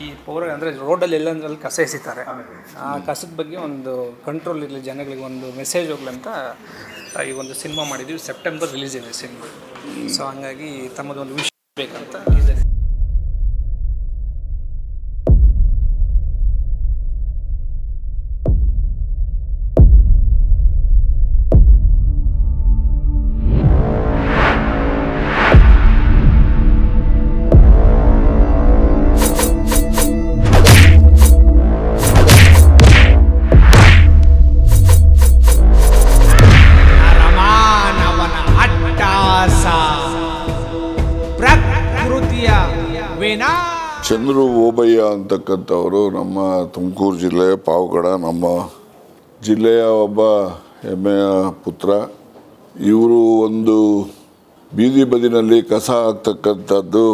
ಈ ಪೌರ ಅಂದರೆ ರೋಡಲ್ಲಿ ಎಲ್ಲಂದ್ರಲ್ಲಿ ಕಸ ಎಸಿತಾರೆ, ಆ ಕಸದ ಬಗ್ಗೆ ಒಂದು ಕಂಟ್ರೋಲ್ ಇರಲಿ, ಜನಗಳಿಗೆ ಒಂದು ಮೆಸೇಜ್ ಹೋಗ್ಲಿ ಅಂತ ಈ ಒಂದು ಸಿನಿಮಾ ಮಾಡಿದ್ದೀವಿ. ಸೆಪ್ಟೆಂಬರ್ ರಿಲೀಸ್ ಇದೆ ಸಿನಿಮಾ. ಸೊ ಹಂಗಾಗಿ ತಮ್ಮದೊಂದು ವಿಷಯ ಬೇಕಂತ ಇದೆ. ಚಂದ್ರು ಓಬಯ್ಯ ಅಂತಕ್ಕಂಥವರು ನಮ್ಮ ತುಮಕೂರು ಜಿಲ್ಲೆ ಪಾವಗಡ ನಮ್ಮ ಜಿಲ್ಲೆಯ ಒಬ್ಬ ಹೆಮ್ಮೆಯ ಪುತ್ರ. ಇವರು ಒಂದು ಬೀದಿ ಬದಿನಲ್ಲಿ ಕಸ ಹಾಕ್ತಕ್ಕಂಥದ್ದು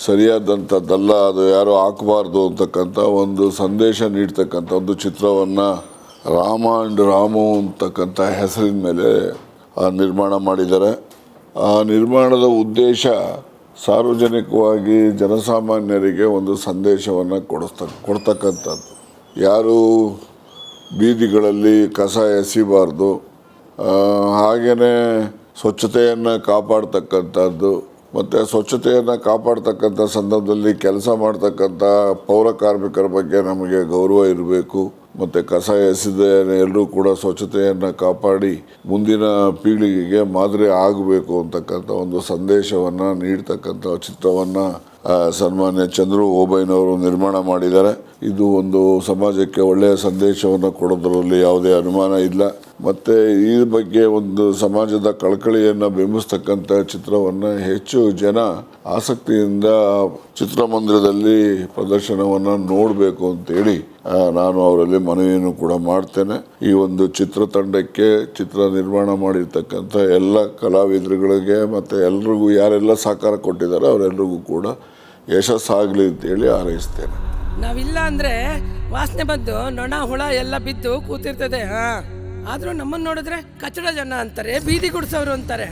ಸರಿಯಾದಂಥದ್ದಲ್ಲ, ಅದು ಯಾರು ಹಾಕಬಾರ್ದು ಅಂತಕ್ಕಂಥ ಒಂದು ಸಂದೇಶ ನೀಡ್ತಕ್ಕಂಥ ಒಂದು ಚಿತ್ರವನ್ನು ರಾಮ ಆ್ಯಂಡ್ ರಾಮು ಅಂತಕ್ಕಂಥ ಹೆಸರಿನ ಮೇಲೆ ನಿರ್ಮಾಣ ಮಾಡಿದ್ದಾರೆ. ಆ ನಿರ್ಮಾಣದ ಉದ್ದೇಶ ಸಾರ್ವಜನಿಕವಾಗಿ ಜನಸಾಮಾನ್ಯರಿಗೆ ಒಂದು ಸಂದೇಶವನ್ನು ಕೊಡ್ತಕ್ಕಂಥದ್ದು. ಯಾರು ಬೀದಿಗಳಲ್ಲಿ ಕಸ ಎಸಿಬಾರ್ದು, ಹಾಗೆಯೇ ಸ್ವಚ್ಛತೆಯನ್ನು ಕಾಪಾಡ್ತಕ್ಕಂಥದ್ದು. ಮತ್ತು ಸ್ವಚ್ಛತೆಯನ್ನು ಕಾಪಾಡ್ತಕ್ಕಂಥ ಸಂದರ್ಭದಲ್ಲಿ ಕೆಲಸ ಮಾಡ್ತಕ್ಕಂಥ ಪೌರ ಕಾರ್ಮಿಕರ ಬಗ್ಗೆ ನಮಗೆ ಗೌರವ ಇರಬೇಕು. ಮತ್ತು ಕಸ ಎಸೆದ ಎಲ್ಲರೂ ಕೂಡ ಸ್ವಚ್ಛತೆಯನ್ನು ಕಾಪಾಡಿ ಮುಂದಿನ ಪೀಳಿಗೆಗೆ ಮಾದರಿ ಆಗಬೇಕು ಅಂತಕ್ಕಂಥ ಒಂದು ಸಂದೇಶವನ್ನು ನೀಡ್ತಕ್ಕಂಥ ಚಿತ್ರವನ್ನು ಸನ್ಮಾನ್ಯ ಚಂದ್ರು ಓಬಯ್ಯನವರು ನಿರ್ಮಾಣ ಮಾಡಿದ್ದಾರೆ. ಇದು ಒಂದು ಸಮಾಜಕ್ಕೆ ಒಳ್ಳೆಯ ಸಂದೇಶವನ್ನು ಕೊಡೋದರಲ್ಲಿ ಯಾವುದೇ ಅನುಮಾನ ಇಲ್ಲ. ಮತ್ತು ಈ ಬಗ್ಗೆ ಒಂದು ಸಮಾಜದ ಕಳಕಳಿಯನ್ನು ಬಿಂಬಿಸ್ತಕ್ಕಂಥ ಚಿತ್ರವನ್ನು ಹೆಚ್ಚು ಜನ ಆಸಕ್ತಿಯಿಂದ ಚಿತ್ರಮಂದಿರದಲ್ಲಿ ಪ್ರದರ್ಶನವನ್ನು ನೋಡಬೇಕು ಅಂತೇಳಿ ನಾನು ಅವರಲ್ಲಿ ಮನವಿಯನ್ನು ಕೂಡ ಮಾಡ್ತೇನೆ. ಈ ಒಂದು ಚಿತ್ರತಂಡಕ್ಕೆ, ಚಿತ್ರ ನಿರ್ಮಾಣ ಮಾಡಿರ್ತಕ್ಕಂಥ ಎಲ್ಲ ಕಲಾವಿದರುಗಳಿಗೆ ಮತ್ತು ಎಲ್ರಿಗೂ ಯಾರೆಲ್ಲ ಸಹಕಾರ ಕೊಟ್ಟಿದ್ದಾರೆ ಅವರೆಲ್ಲರಿಗೂ ಕೂಡ ಯಶಸ್ಸಾಗಲಿ ಅಂತೇಳಿ ಹಾರೈಸ್ತೇನೆ. ನಾವಿಲ್ಲ ಅಂದರೆ ವಾಸನೆ ಬಂದು ನೊಣ ಹುಳ ಎಲ್ಲ ಬಿದ್ದು ಕೂತಿರ್ತದೆ. ಆದರೂ ನಮ್ಮನ್ನು ನೋಡಿದ್ರೆ ಕಚಡ ಜನ ಅಂತಾರೆ, ಬೀದಿ ಗುಡಿಸೋರು ಅಂತಾರೆ.